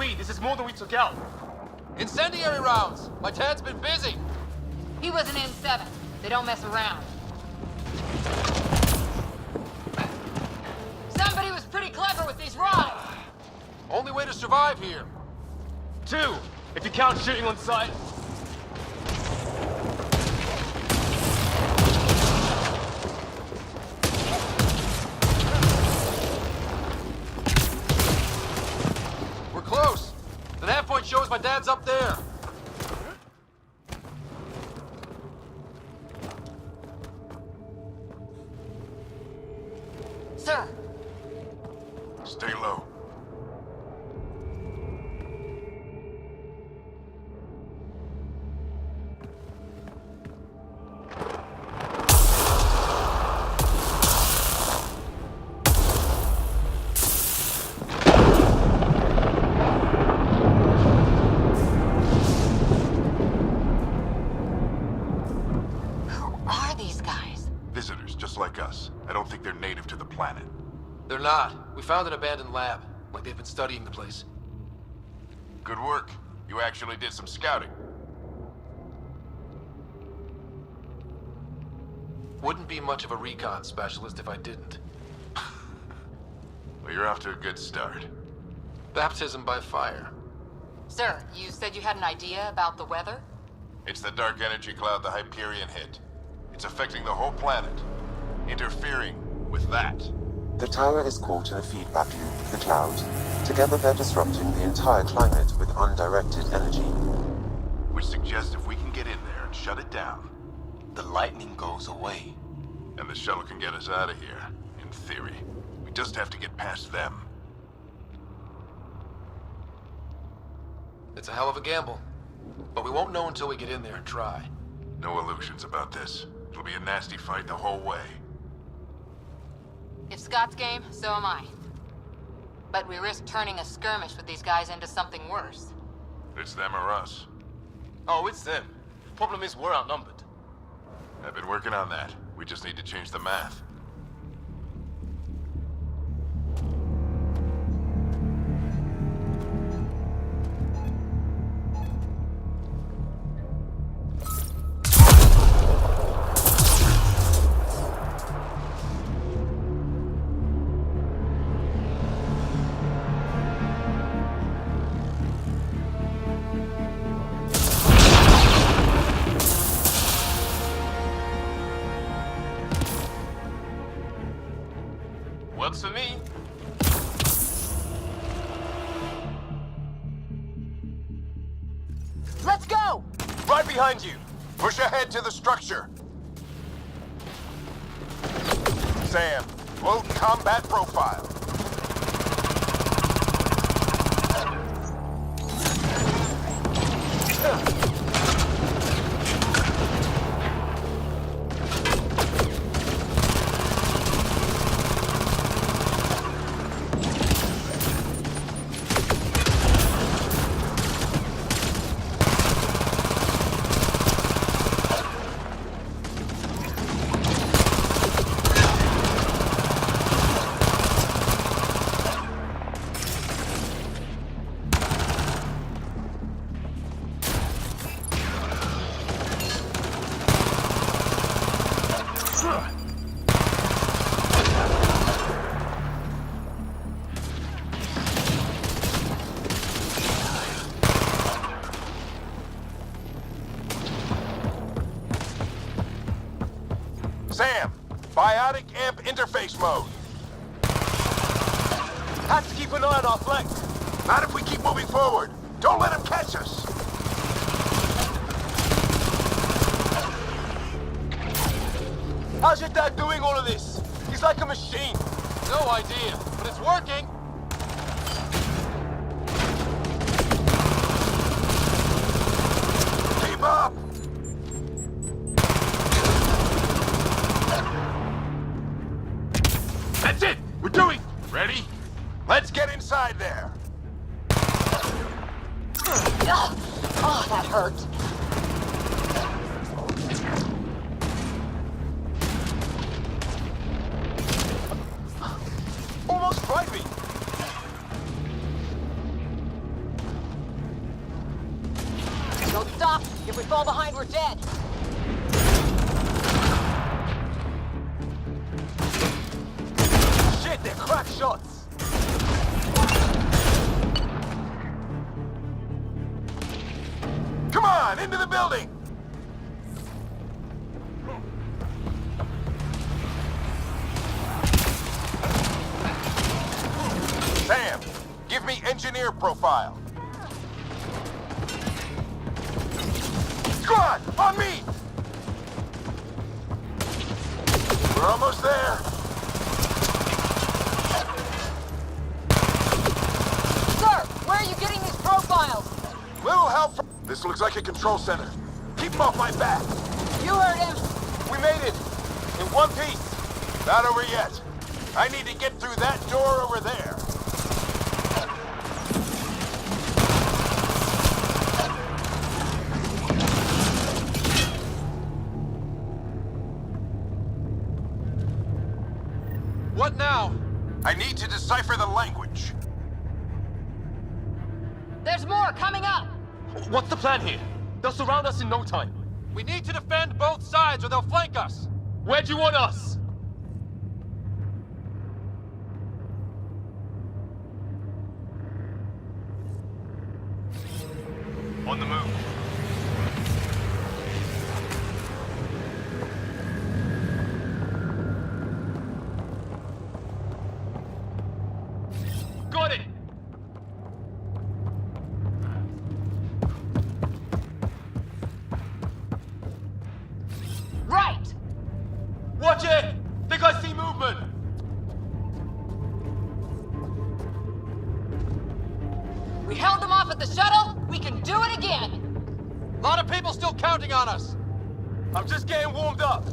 weed. This is more than we took out. Incendiary rounds! My dad's been busy! He was an N7. They don't mess around. Somebody was pretty clever with these rides! Only way to survive here. 2, if you count shooting on sight. We're close. The nav point shows my dad's up there. Sir, Stay low. who are these guys? Visitors, just like us. I don't think they're native to the planet. They're not. We found an abandoned lab. Like they've been studying the place. Good work. You actually did some scouting. Wouldn't be much of a recon specialist if I didn't. Well, you're off to a good start. Baptism by fire. Sir, you said you had an idea about the weather? It's the dark energy cloud the Hyperion hit. It's affecting the whole planet. Interfering with that. The tower is caught in a feedback loop with the cloud. Together they're disrupting the entire climate with undirected energy. Which suggests if we can get in there and shut it down, The lightning goes away. and the shuttle can get us out of here, in theory. We just have to get past them. It's a hell of a gamble. But we won't know until we get in there and try. No illusions about this. It'll be a nasty fight the whole way. If Scott's game, so am I. But we risk turning a skirmish with these guys into something worse. It's them or us. Oh, it's them. Problem is, we're outnumbered. I've been working on that. We just need to change the math. Works for me. Let's go! Right behind you! Push ahead to the structure! Sam, load combat profile. Sam, biotic amp interface mode. Have to keep an eye on our flank. Not if we keep moving forward. Don't let him catch us. How's your dad doing all of this? He's like a machine. No idea, but it's working. Keep up. That's it. We're doing. Ready? Let's get inside there. Oh, that hurt. Almost right me. building! Sam, give me engineer profile. Squad, on me! We're almost there. Sir, where are you getting these profiles? Little help from... This looks like a control center. Keep him off my back. You heard him. We made it. In one piece. Not over yet. I need to get through that door over there. What now? I need to decipher the language. There's more coming up. What's the plan here? They'll surround us in no time. We need to defend both sides or they'll flank us. Where do you want us? On the move. Got it! Right. Watch it! Think I see movement! We held them off at the shuttle. We can do it again. A lot of people still counting on us. I'm just getting warmed up.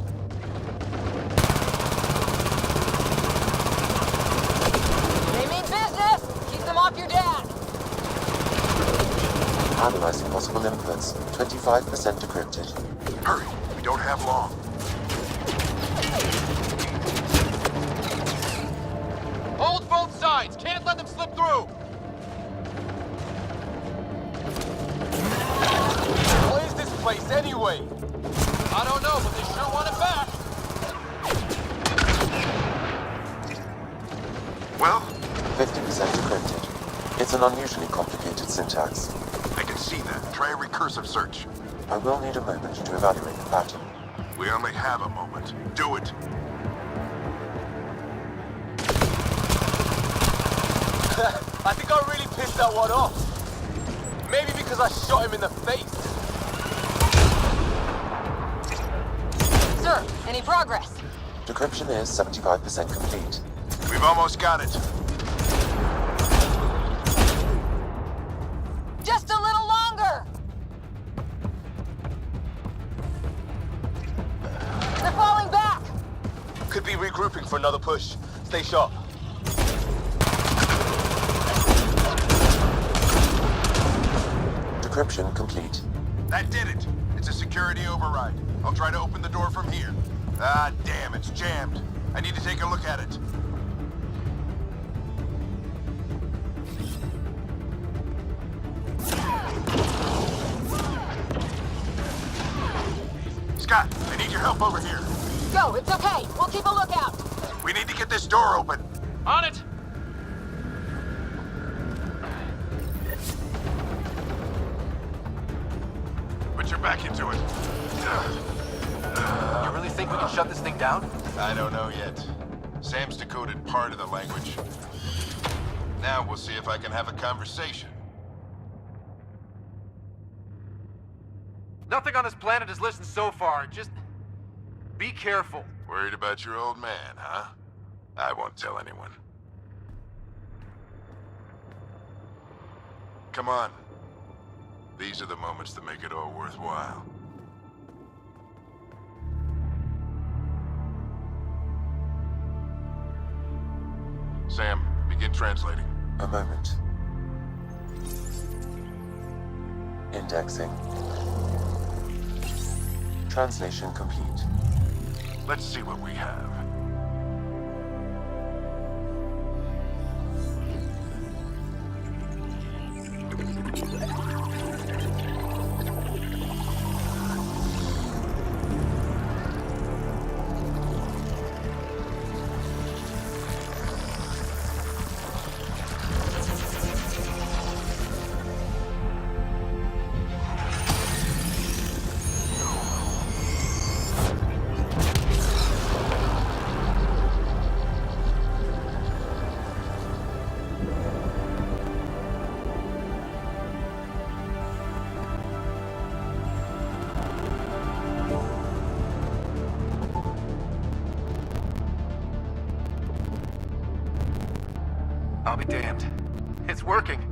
They mean business. Keep them off your dad. Analyzing possible inputs. 25% decrypted. Hurry, we don't have long. Hold both sides. Can't let them slip through. What is this place anyway? I don't know, but they sure want it back. Well, 50% decrypted. It's an unusually complicated syntax. I can see that. Try a recursive search. I will need a moment to evaluate the pattern. We only have a moment. Do it. I think I really pissed that one off. Maybe because I shot him in the face. Sir, any progress? Decryption is 75% complete. We've almost got it. Just a little longer. They're falling back. Could be regrouping for another push. Stay sharp. Decryption complete. That did it. It's a security override. I'll try to open the door from here. Ah, damn, it's jammed. I need to take a look at it. Scott, I need your help over here. Go, it's okay. We'll keep a lookout. We need to get this door open. On it. Put your back into it. You really think we can shut this thing down? I don't know yet. Sam's decoded part of the language. Now we'll see if I can have a conversation. Nothing on this planet has listened so far. Just be careful. Worried about your old man, huh? I won't tell anyone. Come on. These are the moments that make it all worthwhile. Sam, begin translating. A moment. Indexing. Translation complete. Let's see what we have. I'll be damned. It's working.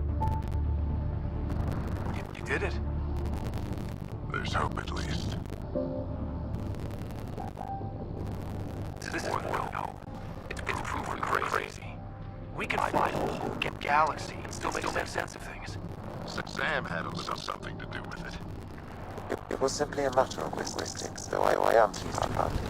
You did it. There's hope at least. This is more than hope. It's proven crazy. We can fly the whole galaxy and still make sense of things. Sam had something to do with it. It was simply a matter of linguistics, though I am pleased about it.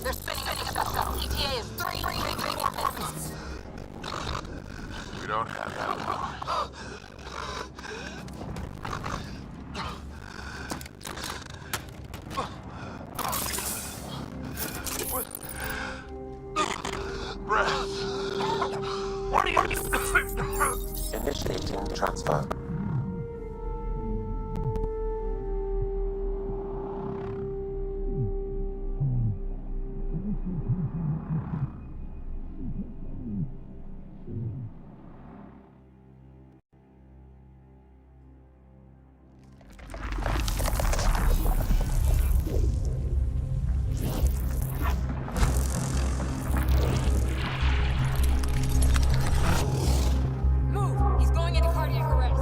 They're spinning a shuttle. ETA is 3 more minutes. We don't have that long. Breath. What are you... Initiating transfer. Move! He's going into cardiac arrest.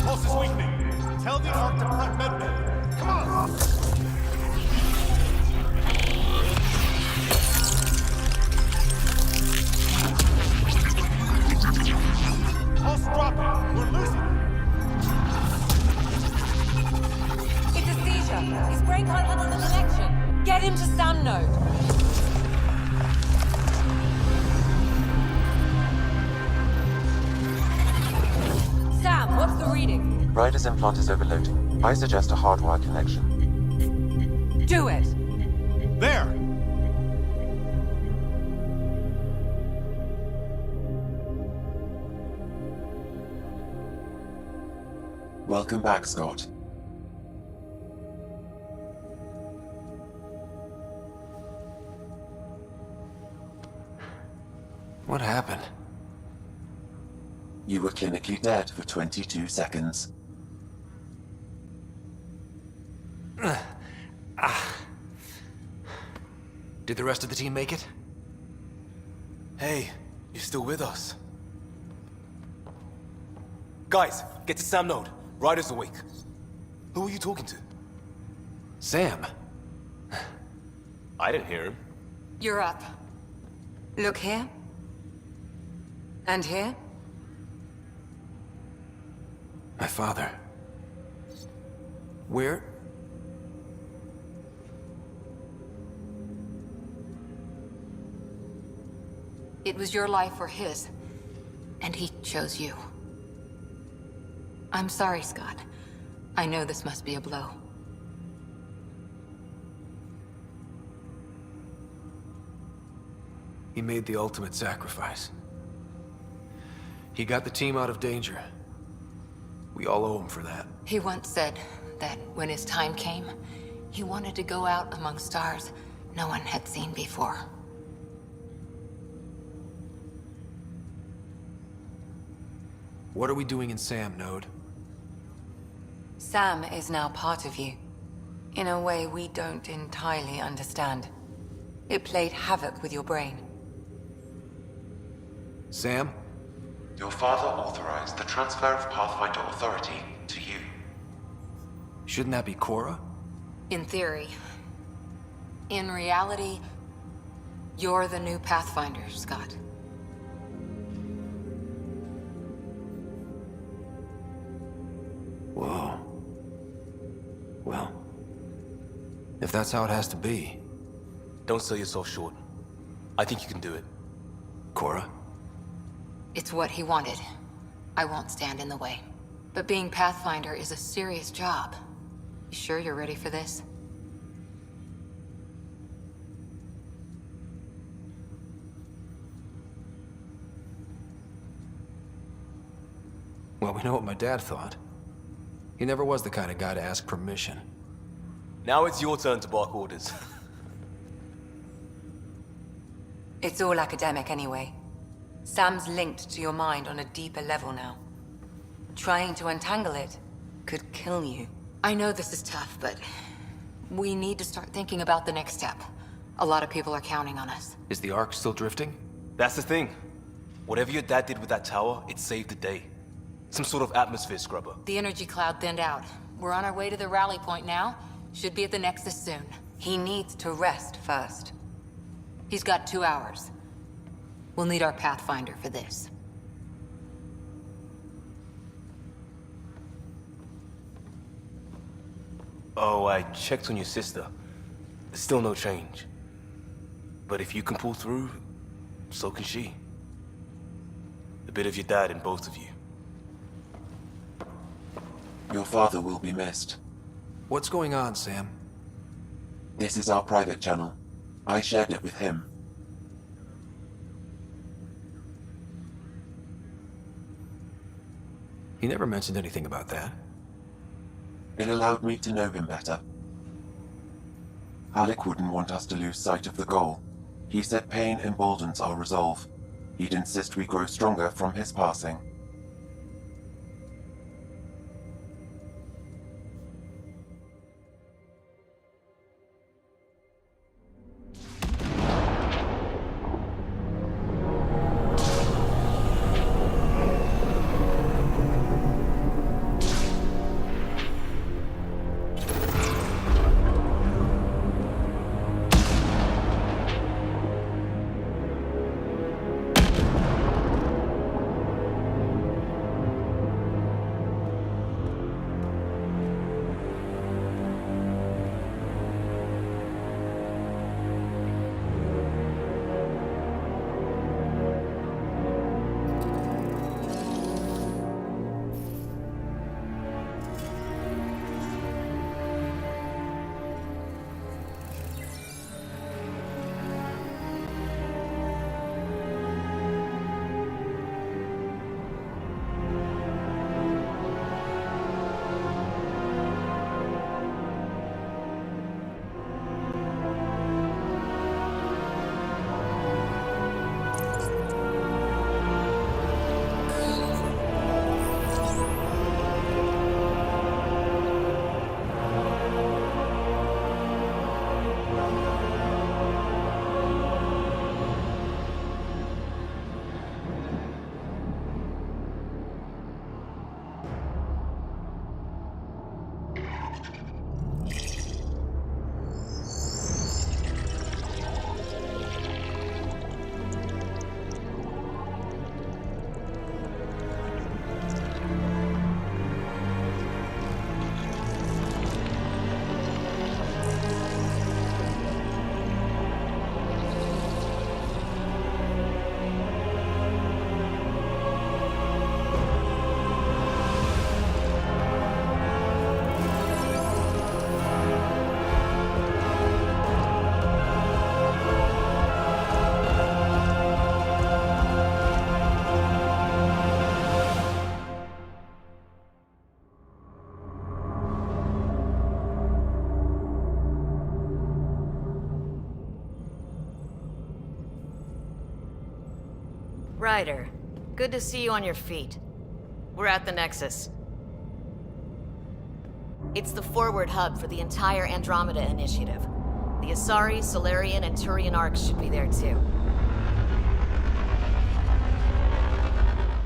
Pulse is weakening. Tell the ARC to prep medbay. Come on! Pulse dropping. We're losing. It's a seizure. His brain can't handle the connection. Get him to Sam node. Sam, what's the reading? Ryder's implant is overloading. I suggest a hardwire connection. Do it. There! Welcome back, Scott. What happened? You were clinically dead for 22 seconds. Did the rest of the team make it? Hey, you're still with us. Guys, get to Sam node. Ryder's awake. Who are you talking to? Sam. I didn't hear him. You're up. Look here. And here. My father. Where? It was your life or his, and he chose you. I'm sorry, Scott. I know this must be a blow. He made the ultimate sacrifice. He got the team out of danger. We all owe him for that. He once said that when his time came, he wanted to go out among stars no one had seen before. What are we doing in Sam, Node? Sam is now part of you, in a way we don't entirely understand. It played havoc with your brain. Sam? Your father authorized the transfer of Pathfinder authority to you. Shouldn't that be Cora? In theory. In reality, you're the new Pathfinder, Scott. Whoa. Well, if that's how it has to be. Don't sell yourself short. I think you can do it. Cora? It's what he wanted. I won't stand in the way. But being Pathfinder is a serious job. You sure you're ready for this? Well, we know what my dad thought. He never was the kind of guy to ask permission. Now it's your turn to bark orders. It's all academic anyway. Sam's linked to your mind on a deeper level now. Trying to untangle it could kill you. I know this is tough, but we need to start thinking about the next step. A lot of people are counting on us. Is the Ark still drifting? That's the thing. Whatever your dad did with that tower, it saved the day. Some sort of atmosphere scrubber. The energy cloud thinned out. We're on our way to the rally point now. Should be at the Nexus soon. He needs to rest first. He's got 2 hours. We'll need our Pathfinder for this. Oh, I checked on your sister. There's still no change. But if you can pull through, so can she. A bit of your dad in both of you. Your father will be missed. What's going on, Sam? This is our private channel. I shared it with him. He never mentioned anything about that. It allowed me to know him better. Alec wouldn't want us to lose sight of the goal. He said pain emboldens our resolve. He'd insist we grow stronger from his passing. Ryder, good to see you on your feet. We're at the Nexus. It's the forward hub for the entire Andromeda initiative. The Asari, Solarian, and Turian arcs should be there too.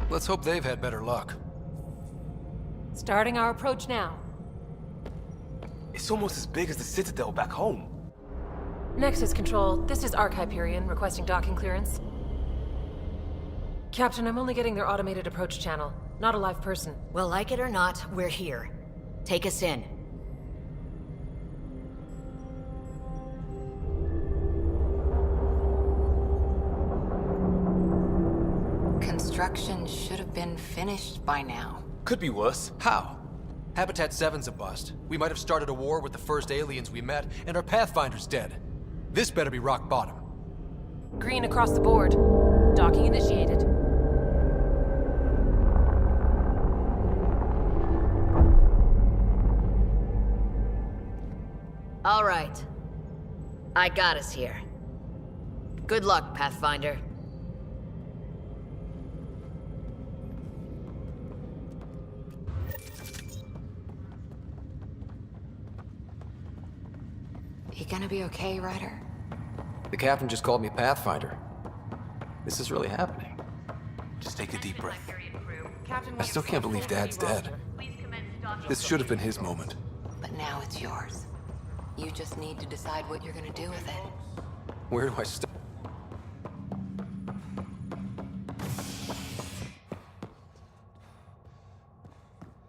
Let's hope they've had better luck. Starting our approach now. It's almost as big as the Citadel back home. Nexus Control, this is Arc Hyperion requesting docking clearance. Captain, I'm only getting their automated approach channel, not a live person. Well, like it or not, we're here. Take us in. Construction should have been finished by now. Could be worse. How? Habitat 7's a bust. We might have started a war with the first aliens we met, and our Pathfinder's dead. This better be rock bottom. Green across the board. Docking initiated. All right. I got us here. Good luck, Pathfinder. You gonna be okay, Ryder? The captain just called me Pathfinder. This is really happening. Just take a deep breath. I still can't believe Dad's dead. This should have been his moment. But now it's yours. You just need to decide what you're gonna do with it. Where do I start?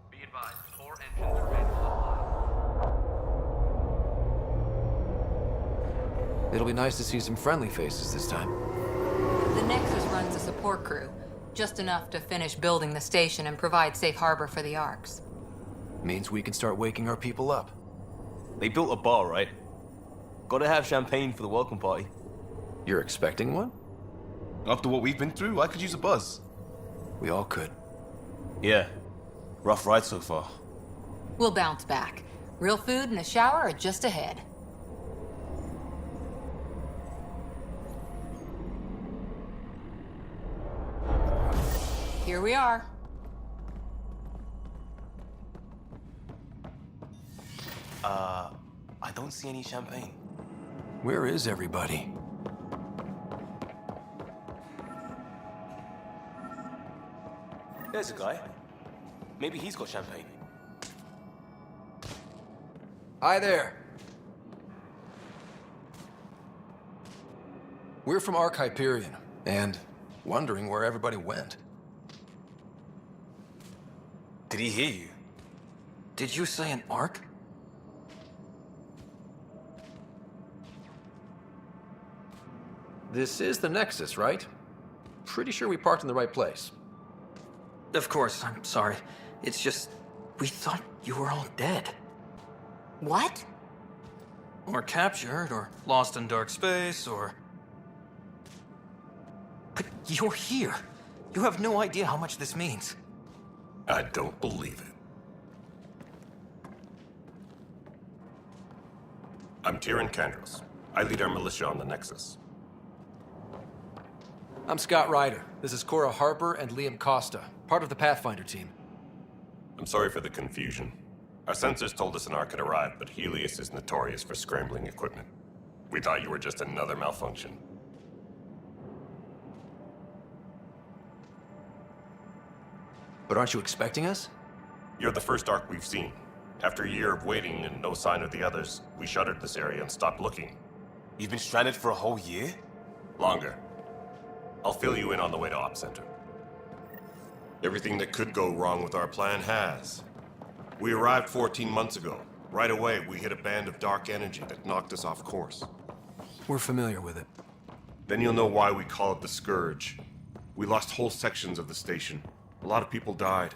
Be advised, 4 engines remain offline. It'll be nice to see some friendly faces this time. The Nexus runs a support crew, just enough to finish building the station and provide safe harbor for the Arks. Means we can start waking our people up. They built a bar, right? Gotta have champagne for the welcome party. You're expecting one? After what we've been through, I could use a buzz. We all could. Yeah. Rough ride so far. We'll bounce back. Real food and a shower are just ahead. Here we are. I don't see any champagne. Where is everybody? There's a guy. Maybe he's got champagne. Hi there. We're from Ark Hyperion, and wondering where everybody went. Did he hear you? Did you say an Ark? This is the Nexus, right? Pretty sure we parked in the right place. Of course, I'm sorry. It's just, we thought you were all dead. What? Or captured, or lost in dark space, or... But you're here. You have no idea how much this means. I don't believe it. I'm Tyrion Kandros. I lead our militia on the Nexus. I'm Scott Ryder. This is Cora Harper and Liam Costa, part of the Pathfinder team. I'm sorry for the confusion. Our sensors told us an Ark had arrived, but Helios is notorious for scrambling equipment. We thought you were just another malfunction. But aren't you expecting us? You're the first Ark we've seen. After a year of waiting and no sign of the others, we shuttered this area and stopped looking. You've been stranded for a whole year? Longer. I'll fill you in on the way to Op Center. Everything that could go wrong with our plan has. We arrived 14 months ago. Right away, we hit a band of dark energy that knocked us off course. We're familiar with it. Then you'll know why we call it the Scourge. We lost whole sections of the station. A lot of people died.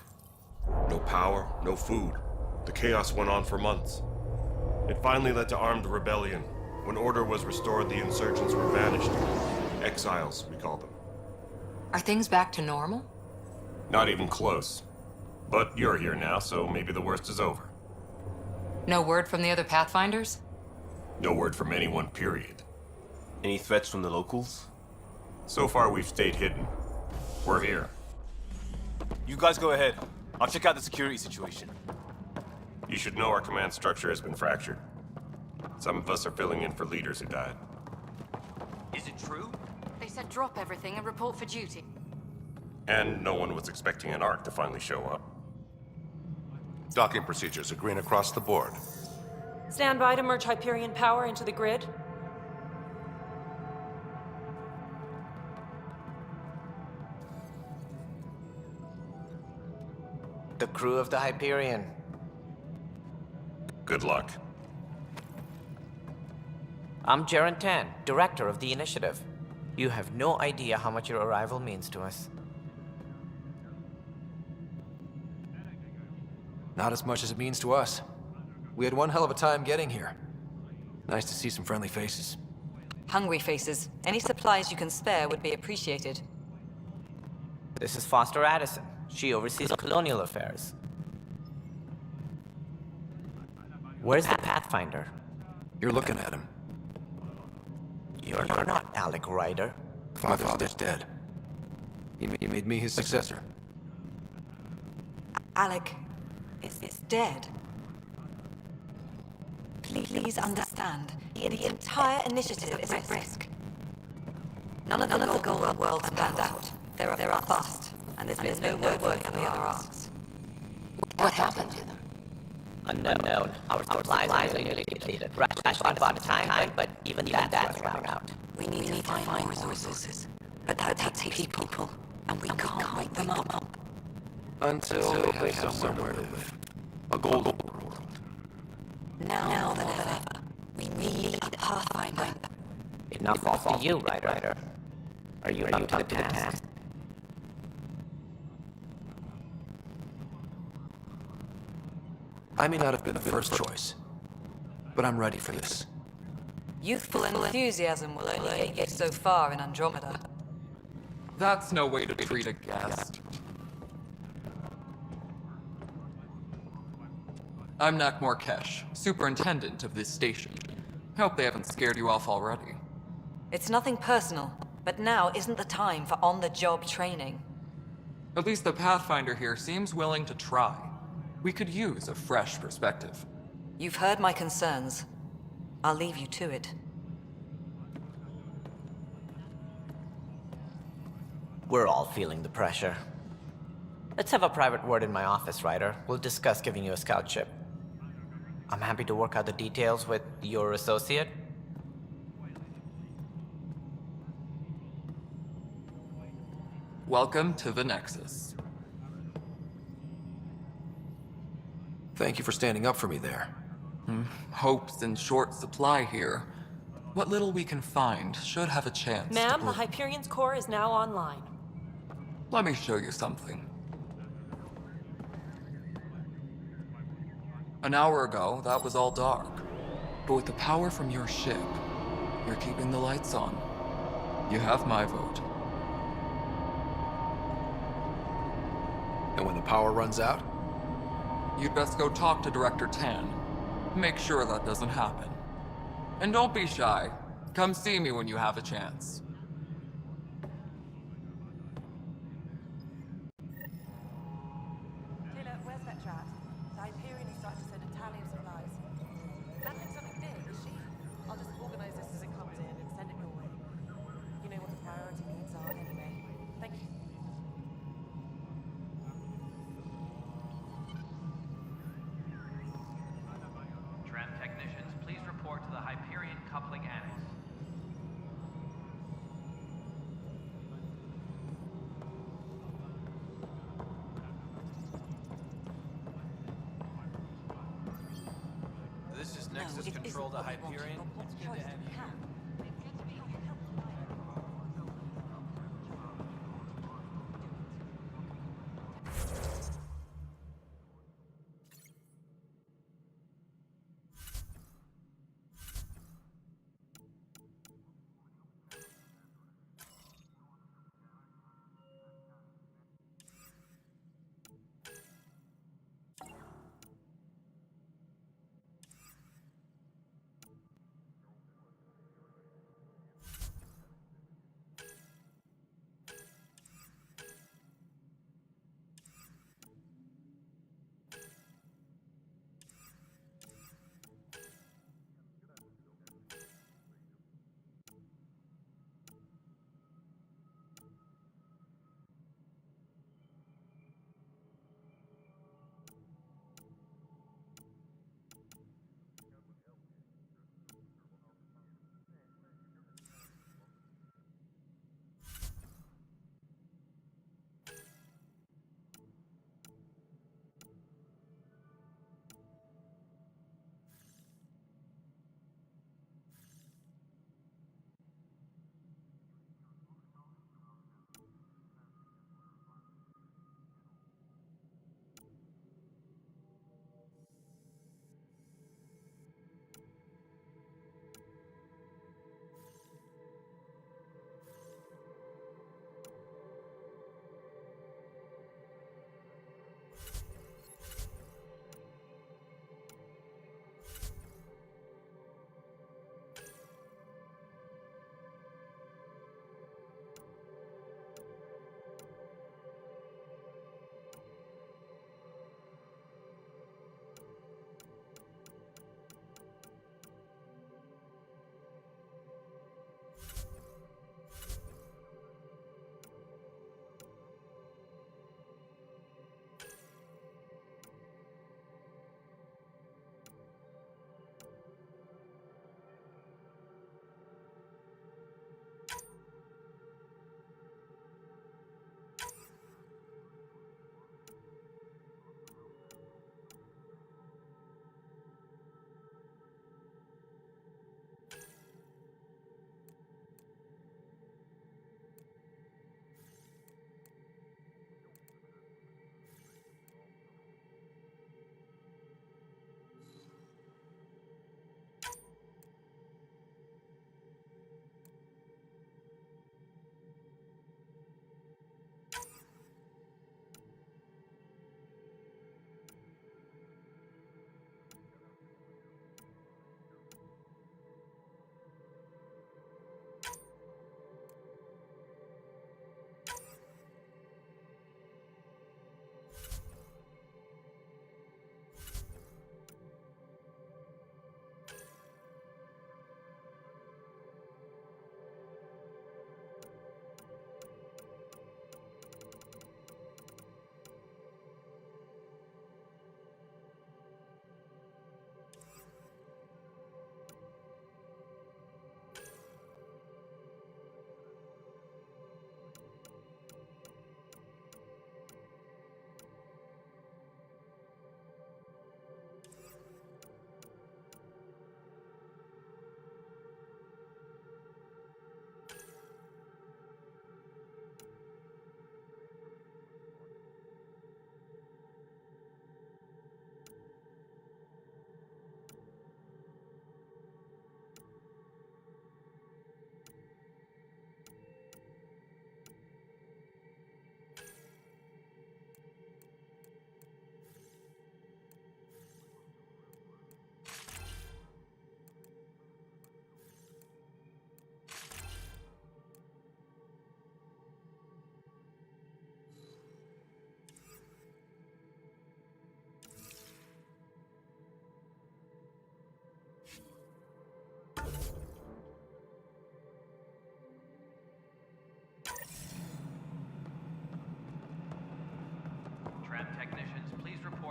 No power, no food. The chaos went on for months. It finally led to armed rebellion. When order was restored, the insurgents were banished. Exiles, we call them. Are things back to normal? Not even close. But you're here now, so maybe the worst is over. No word from the other Pathfinders? No word from anyone, period. Any threats from the locals? So far, we've stayed hidden. We're here. You guys go ahead. I'll check out the security situation. You should know our command structure has been fractured. Some of us are filling in for leaders who died. Is it true? They said drop everything and report for duty. And no one was expecting an Ark to finally show up. Docking procedures are green across the board. Stand by to merge Hyperion power into the grid. The crew of the Hyperion. Good luck. I'm Jaren Tan, director of the initiative. You have no idea how much your arrival means to us. Not as much as it means to us. We had one hell of a time getting here. Nice to see some friendly faces. Hungry faces. Any supplies you can spare would be appreciated. This is Foster Addison. She oversees colonial affairs. Where's the Pathfinder? You're looking at him. You're not Alec Ryder. My father's dead. He made me his successor. Alec is dead. Please understand, the entire initiative is at risk. None of the Golden Worlds planned out. There are fast, and there's no word for the other arcs. What happened to them? Unknown. Our supplies are nearly depleted. Rationing bought time, but even that's running out. We need to find more resources. But that takes people, and we can't wake them up. Until they have somewhere to live. A golden world. Now than ever, we need a Pathfinder. It now falls to you, Ryder. Are you up to the task? I may not have been the first choice, but I'm ready for this. Youthful enthusiasm will only get you so far in Andromeda. That's no way to treat a guest. I'm Nak Morkesh, superintendent of this station. Hope they haven't scared you off already. It's nothing personal, but now isn't the time for on-the-job training. At least the Pathfinder here seems willing to try. We could use a fresh perspective. You've heard my concerns. I'll leave you to it. We're all feeling the pressure. Let's have a private word in my office, Ryder. We'll discuss giving you a scout ship. I'm happy to work out the details with your associate. Welcome to the Nexus. Thank you for standing up for me there. Hope's in short supply here. What little we can find should have a chance to Ma'am, the bloom. Hyperion's core is now online. Let me show you something. An hour ago, that was all dark. But with the power from your ship, you're keeping the lights on. You have my vote. And when the power runs out? You'd best go talk to Director Tan. Make sure that doesn't happen. And don't be shy. Come see me when you have a chance. Taylor, where's that chat? The Hyperion is starting to send a tally of supplies. Nothing something big, is she? I'll just organize this as it comes in and send it your way. You know what the priority needs are anyway. Thank you. Tram technicians, please report to the Hyperion coupling annex. This is Nexus Control to Hyperion. It's good to have you here.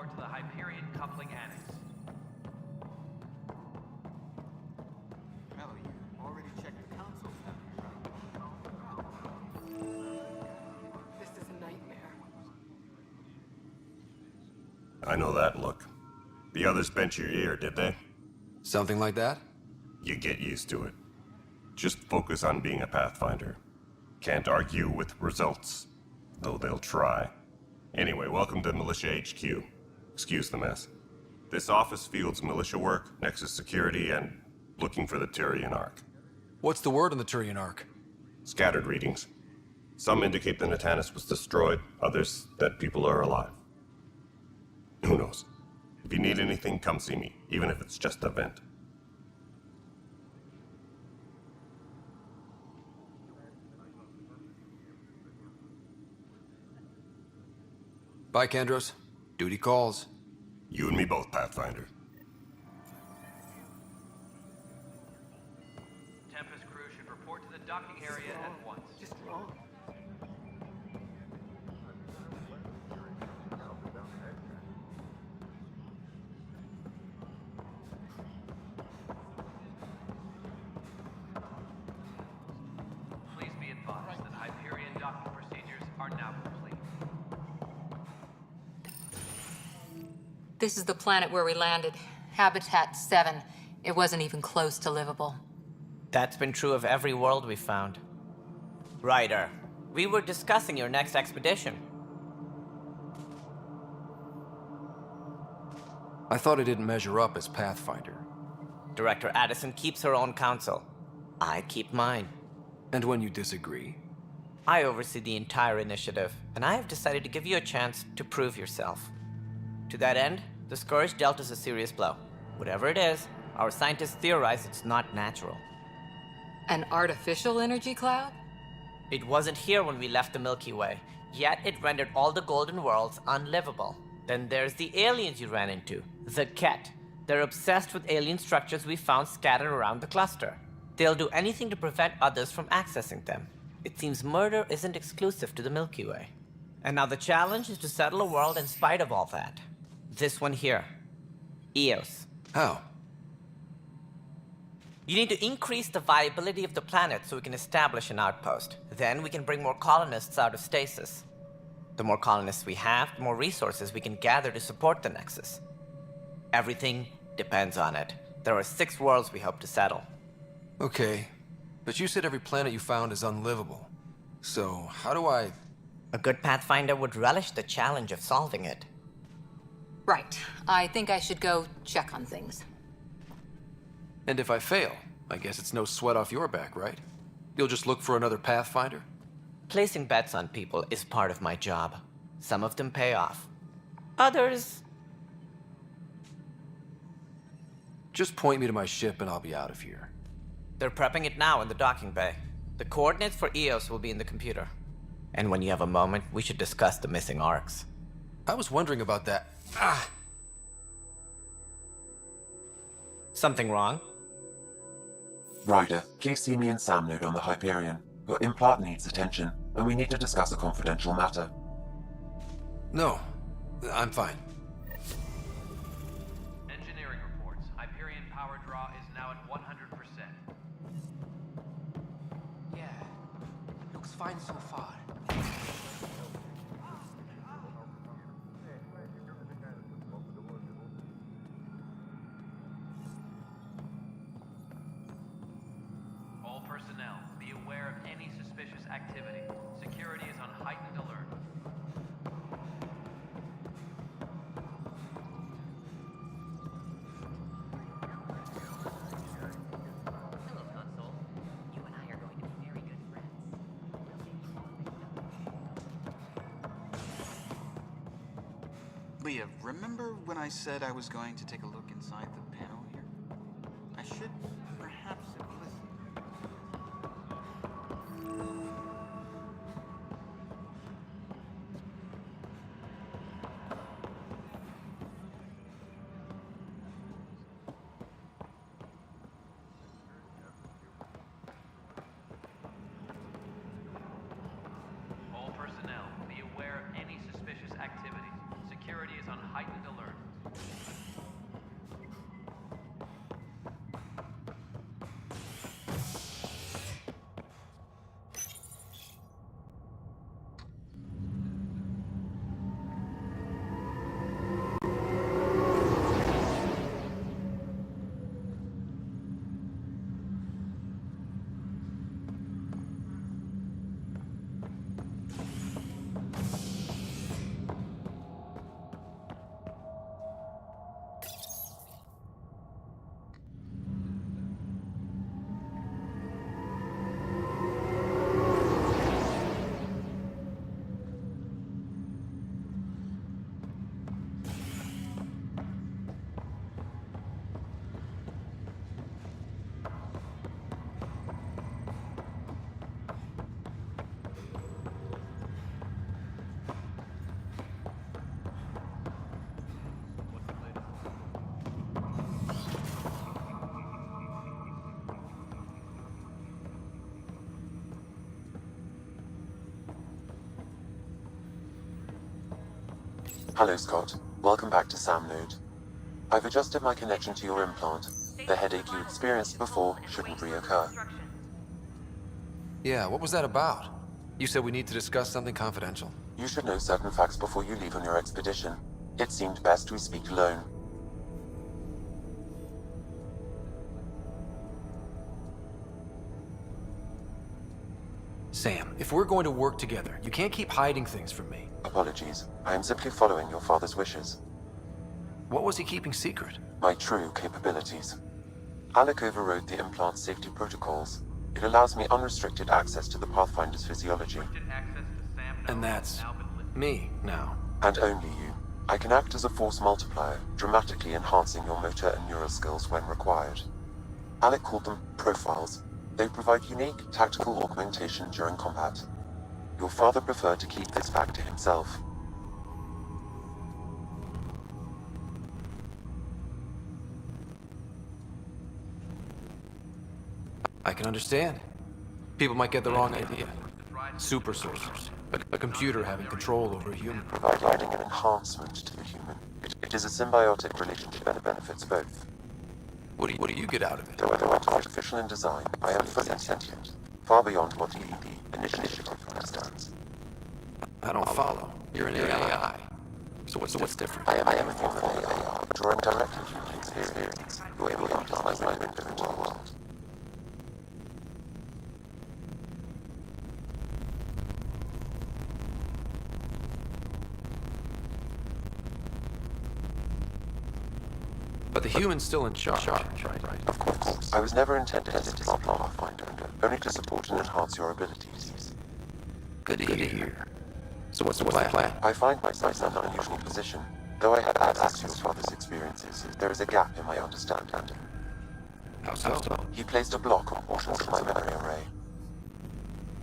report to the Hyperion Coupling Annex. Mello, you already checked the console stuff, right? This is a nightmare. I know that look. The others bent your ear, did they? Something like that? You get used to it. Just focus on being a Pathfinder. Can't argue with results, though they'll try. Anyway, welcome to Militia HQ. Excuse the mess. This office fields militia work, Nexus security, and looking for the Turian Ark. What's the word on the Turian Ark? Scattered readings. Some indicate the Natanus was destroyed, others that people are alive. Who knows? If you need anything, come see me, even if it's just a vent. Bye, Kandros. Duty calls. You and me both, Pathfinder. Tempest crew should report to the docking area at once. Just wrong. Please be advised that Hyperion docking procedures are now complete. This is the planet where we landed. Habitat 7. It wasn't even close to livable. That's been true of every world we found. Ryder, we were discussing your next expedition. I thought I didn't measure up as Pathfinder. Director Addison keeps her own counsel. I keep mine. And when you disagree? I oversee the entire initiative, and I have decided to give you a chance to prove yourself. To that end, the Scourge dealt us a serious blow. Whatever it is, our scientists theorize it's not natural. An artificial energy cloud? It wasn't here when we left the Milky Way, yet it rendered all the golden worlds unlivable. Then there's the aliens you ran into, the Ket. They're obsessed with alien structures we found scattered around the cluster. They'll do anything to prevent others from accessing them. It seems murder isn't exclusive to the Milky Way. And now the challenge is to settle a world in spite of all that. This one here. Eos. How? You need to increase the viability of the planet so we can establish an outpost. Then we can bring more colonists out of stasis. The more colonists we have, the more resources we can gather to support the Nexus. Everything depends on it. There are 6 worlds we hope to settle. Okay, but you said every planet you found is unlivable. So, how do I... A good Pathfinder would relish the challenge of solving it. Right. I think I should go check on things. And if I fail, I guess it's no sweat off your back, right? You'll just look for another Pathfinder? Placing bets on people is part of my job. Some of them pay off. Others... Just point me to my ship and I'll be out of here. They're prepping it now in the docking bay. The coordinates for Eos will be in the computer. And when you have a moment, we should discuss the missing arcs. I was wondering about that. Ah! Something wrong? Ryder, please see me and Sam node on the Hyperion. Your implant needs attention, and we need to discuss a confidential matter. No, I'm fine. Engineering reports. Hyperion power draw is now at 100%. Yeah, looks fine so far. All personnel, be aware of any suspicious activity. Security is on heightened alert. Hello, Console. You and I are going to be very good friends. Leah, remember when I said I was going to take a look inside the panel here? I should perhaps have listened. All personnel, be aware of any suspicious activity. Security is is on heightened alert. Hello, Scott. Welcome back to Sam Node. I've adjusted my connection to your implant. The headache you experienced before shouldn't reoccur. Yeah, what was that about? You said we need to discuss something confidential. You should know certain facts before you leave on your expedition. It seemed best we speak alone. Sam, if we're going to work together, you can't keep hiding things from me. Apologies. I am simply following your father's wishes. What was he keeping secret? My true capabilities. Alec overrode the implant's safety protocols. It allows me unrestricted access to the Pathfinder's physiology. And that's me now. And only you. I can act as a force multiplier, dramatically enhancing your motor and neural skills when required. Alec called them profiles. They provide unique tactical augmentation during combat. Your father preferred to keep this fact to himself. I can understand. People might get the wrong idea. Super soldiers. A computer having control over a human. Providing an enhancement to the human. It is a symbiotic relationship and it benefits both. What do you get out of it? Though artificial in design, I am fully sentient. Far beyond what the initiative understands. I don't follow. You're an AI. So what's different? I am a form of AI, drawing directly from human experience. You're able to utilize my window into our world. But the human's still in charge, right? Of course. I was never intended as a Pathfinder, only to support and enhance your abilities. Good to hear. So what's the plan? I find myself in an unusual position. Though I had access to your father's experiences, there is a gap in my understanding. How so? He placed a block on portions of my memory array.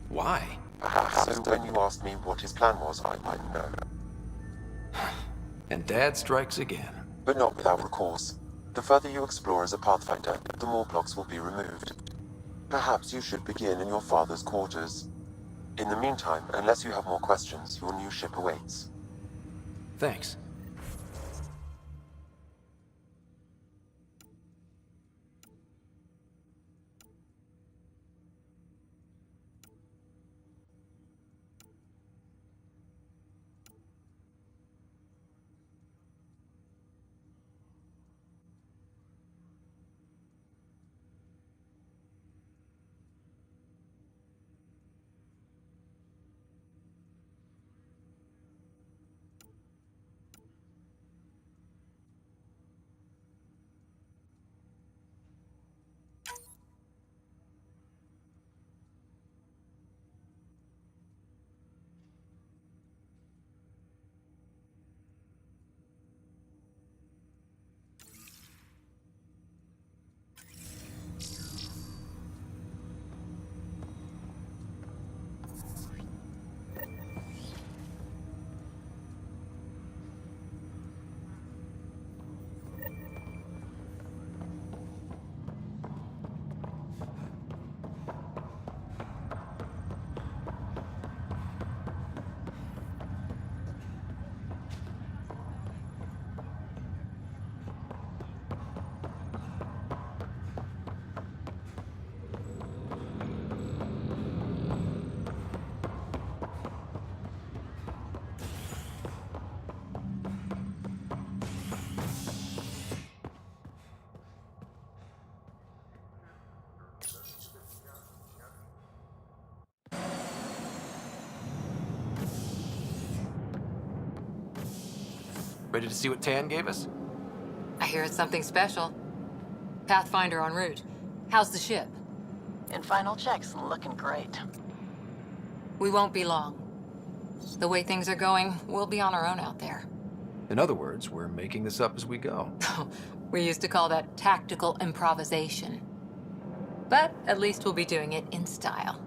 Why? Perhaps so when you asked me what his plan was, I might know. And Dad strikes again. But not without recourse. The further you explore as a Pathfinder, the more blocks will be removed. Perhaps you should begin in your father's quarters. In the meantime, unless you have more questions, your new ship awaits. Thanks. Ready to see what Tan gave us? I hear it's something special. Pathfinder en route. How's the ship? In final checks, looking great. We won't be long. The way things are going, we'll be on our own out there. In other words, we're making this up as we go. We used to call that tactical improvisation. But at least we'll be doing it in style.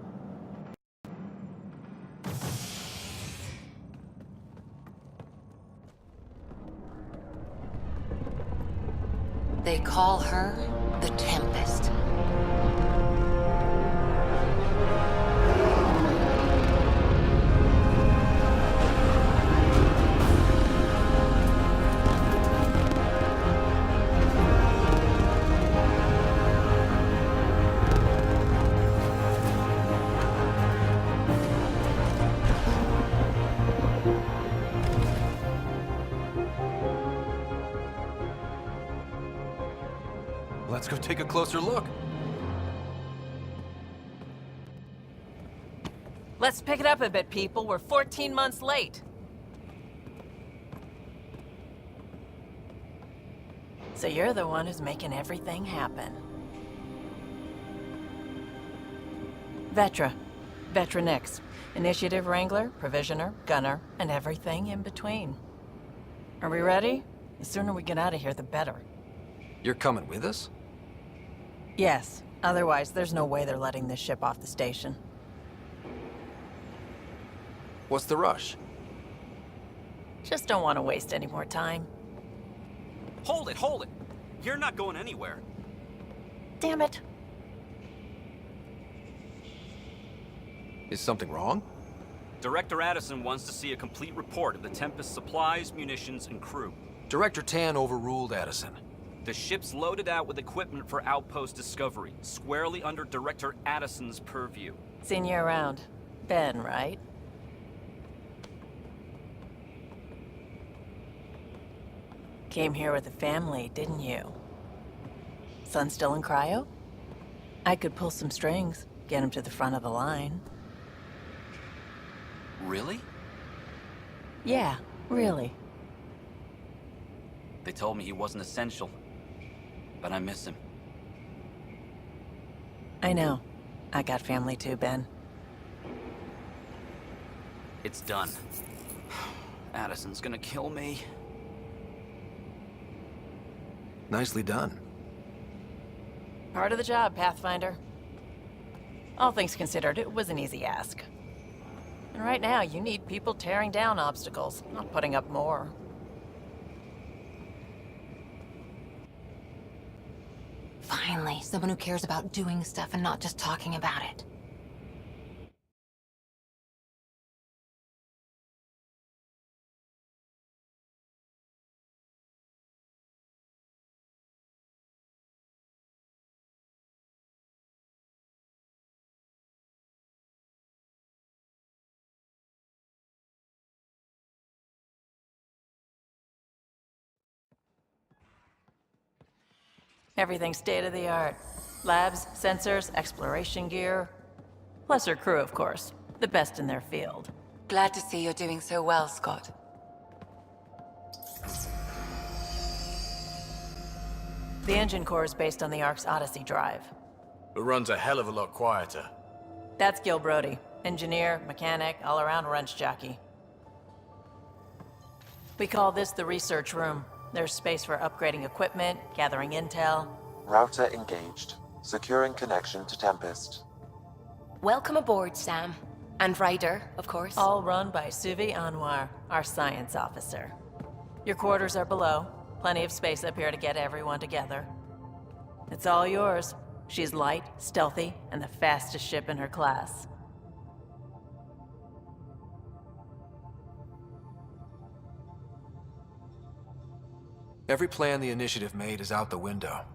They call her the Tempest. Let's go take a closer look. Let's pick it up a bit, people. We're 14 months late. So you're the one who's making everything happen. Vetra. Vetra Nix. Initiative Wrangler, Provisioner, Gunner, and everything in between. Are we ready? The sooner we get out of here, the better. You're coming with us? Yes. Otherwise, there's no way they're letting this ship off the station. What's the rush? Just don't want to waste any more time. Hold it, hold it! You're not going anywhere. Damn it. Is something wrong? Director Addison wants to see a complete report of the Tempest's supplies, munitions, and crew. Director Tan overruled Addison. The ship's loaded out with equipment for outpost discovery, squarely under Director Addison's purview. Seen you around. Ben, right? Came here with a family, didn't you? Son still in cryo? I could pull some strings, get him to the front of the line. Really? Yeah, really. They told me he wasn't essential, but I miss him. I know. I got family too, Ben. It's done. Addison's gonna kill me. Nicely done. Part of the job, Pathfinder. All things considered, it was an easy ask. And right now, you need people tearing down obstacles, not putting up more. Finally, someone who cares about doing stuff and not just talking about it. Everything's state-of-the-art. Labs, sensors, exploration gear. Plus her crew, of course. The best in their field. Glad to see you're doing so well, Scott. The engine core is based on the Ark's Odyssey drive. It runs a hell of a lot quieter. That's Gil Brody. Engineer, mechanic, all-around wrench jockey. We call this the research room. There's space for upgrading equipment, gathering intel. Router engaged. Securing connection to Tempest. Welcome aboard, Sam. And Ryder, of course. All run by Suvi Anwar, our science officer. Your quarters are below. Plenty of space up here to get everyone together. It's all yours. She's light, stealthy, and the fastest ship in her class. Every plan the Initiative made is out the window.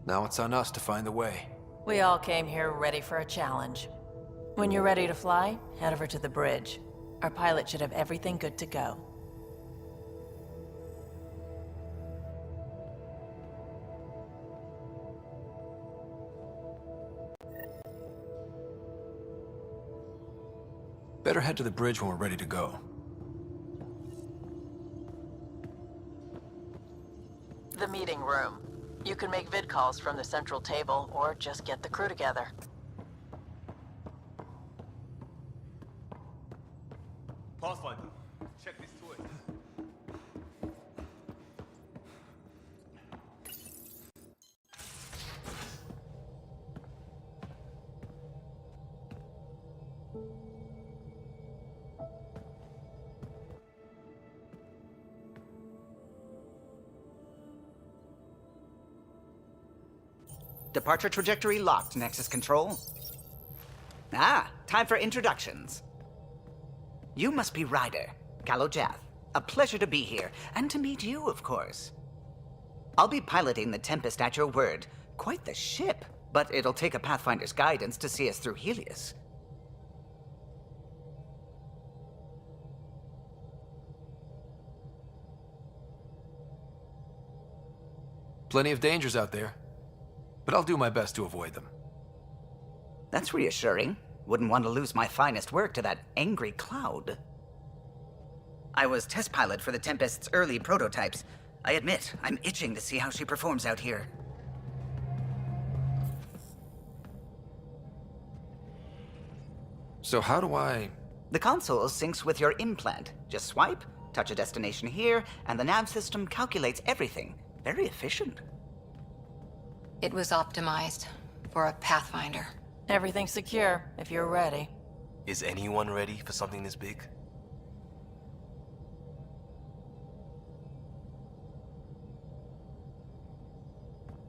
Now it's on us to find the way. We all came here ready for a challenge. When you're ready to fly, head over to the bridge. Our pilot should have everything good to go. Better head to the bridge when we're ready to go. The meeting room. You can make vid calls from the central table, or just get the crew together. Pathfinder, check this toy. Departure trajectory locked, Nexus Control. Ah, time for introductions. You must be Ryder, Kalojath. A pleasure to be here, and to meet you, of course. I'll be piloting the Tempest at your word. Quite the ship, but it'll take a Pathfinder's guidance to see us through Helios. Plenty of dangers out there, but I'll do my best to avoid them. That's reassuring. Wouldn't want to lose my finest work to that angry cloud. I was test pilot for the Tempest's early prototypes. I admit, I'm itching to see how she performs out here. So how do I... The console syncs with your implant. Just swipe, touch a destination here, and the nav system calculates everything. Very efficient. It was optimized for a Pathfinder. Everything's secure, if you're ready. Is anyone ready for something this big?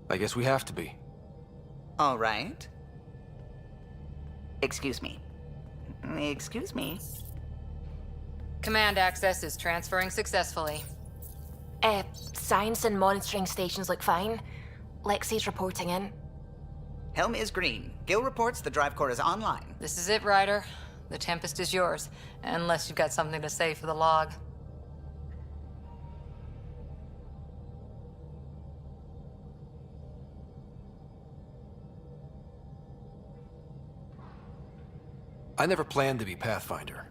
I guess we have to be. All right. Excuse me. Excuse me. Command access is transferring successfully. Science and monitoring stations look fine. Lexi's reporting in. Helm is green. Gil reports the drive core is online. This is it, Ryder. The Tempest is yours, unless you've got something to say for the log. I never planned to be Pathfinder.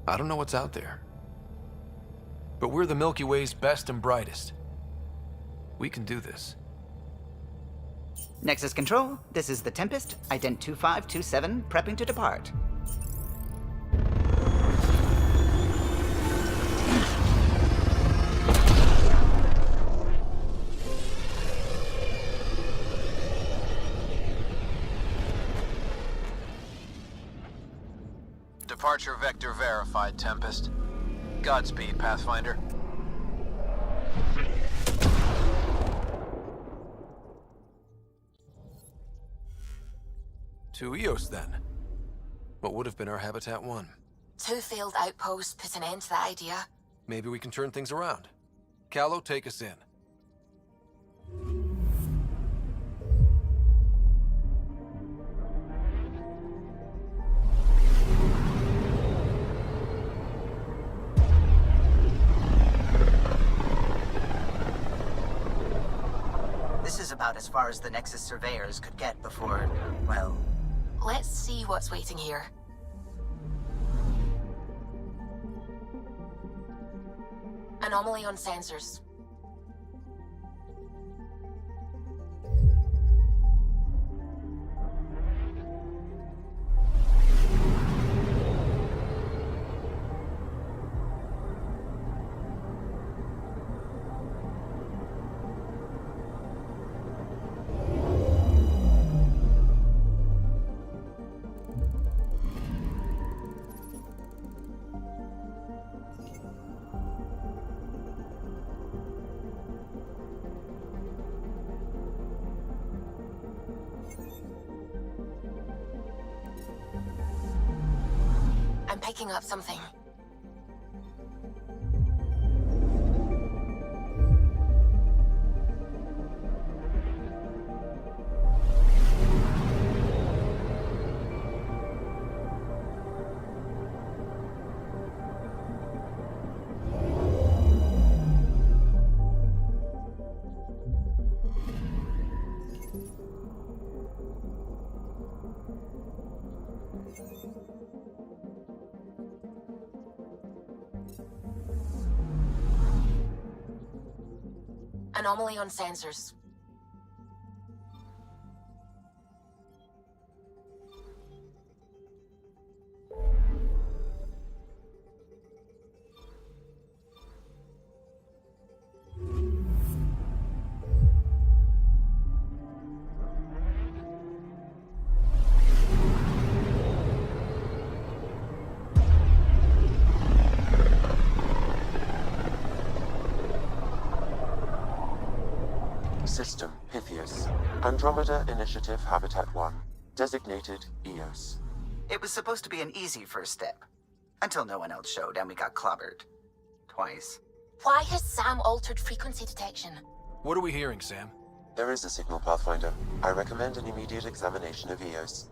I don't know what's out there. But we're the Milky Way's best and brightest. We can do this. Nexus Control, this is the Tempest, ident 2527, prepping to depart. Departure vector verified, Tempest. Godspeed, Pathfinder. To Eos, then. What would have been our Habitat 1? 2 failed outposts put an end to that idea. Maybe we can turn things around. Calo, take us in. This is about as far as the Nexus surveyors could get before, well... Let's see what's waiting here. Anomaly on sensors. I'm picking up something. Anomaly on sensors. System Pythias. Andromeda Initiative Habitat 1. Designated EOS. It was supposed to be an easy first step. Until no one else showed and we got clobbered. Twice. Why has Sam altered frequency detection? What are we hearing, Sam? There is a signal, Pathfinder. I recommend an immediate examination of EOS.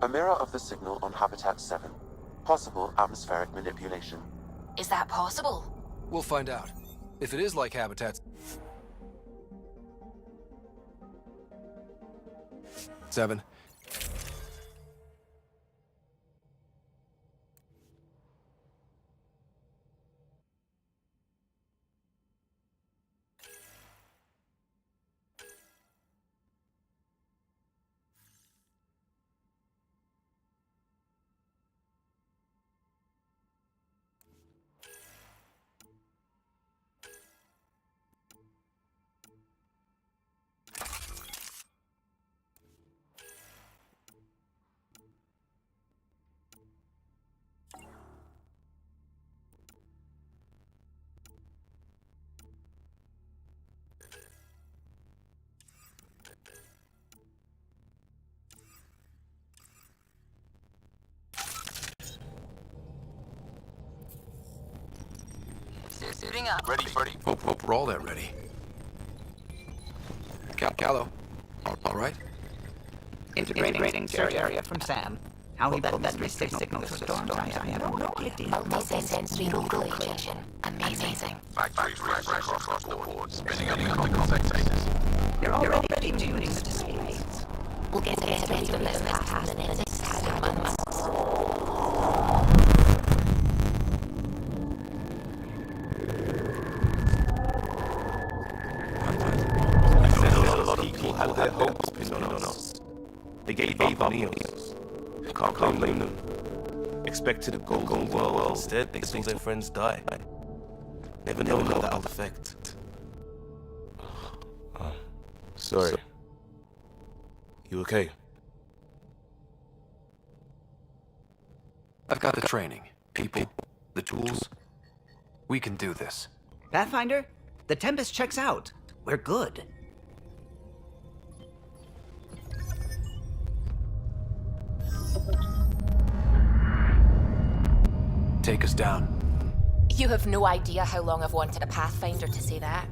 A mirror of the signal on Habitat 7. Possible atmospheric manipulation. Is that possible? We'll find out. If it is like Habitat 7. Suiting up. Ready. Hope we're all that ready. Callow. All right? Integrating search area from Sam. How he pulled that mystery signal to storm, I have no idea. Multi-sensory localization. Amazing. Factories refresh across the board, spinning up the spectators. You're already tuning to speeds. We'll get better than this past in the next 7 months. People had their hopes pinned on us. They gave up on Eos. Can't blame them. Expected a golden world. Instead, they saw their friends die. Never know how that'll affect. Sorry. You okay? I've got the training, people, the tools. We can do this. Pathfinder, the Tempest checks out. We're good. Take us down. You have no idea how long I've wanted a Pathfinder to say that.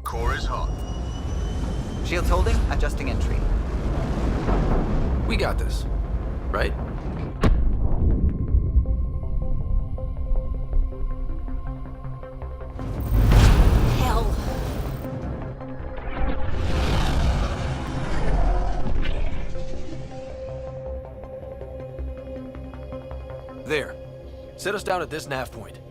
Core is hot. Shields holding, adjusting entry. We got this, right? Hell. There. Set us down at this nav point.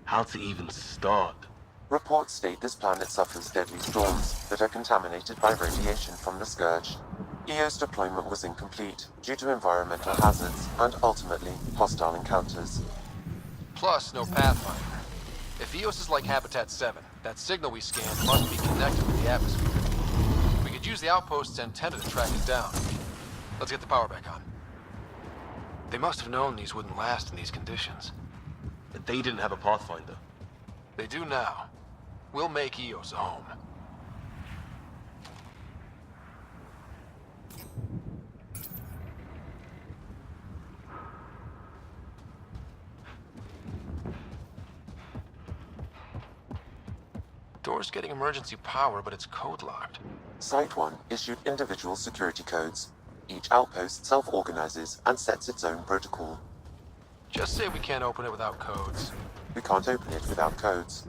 How to even start? Reports state this planet suffers deadly storms that are contaminated by radiation from the Scourge. EO's deployment was incomplete due to environmental hazards and ultimately hostile encounters. Plus, no Pathfinder. If EOS is like Habitat 7, That signal we scanned must be connected with the atmosphere. We could use the outpost's antenna to track it down. Let's get the power back on. They must have known these wouldn't last in these conditions. But they didn't have a Pathfinder. They do now. We'll make Eos a home. Door's getting emergency power, but it's code locked. Site 1 issued individual security codes. Each outpost self-organizes and sets its own protocol. Just say we can't open it without codes. We can't open it without codes.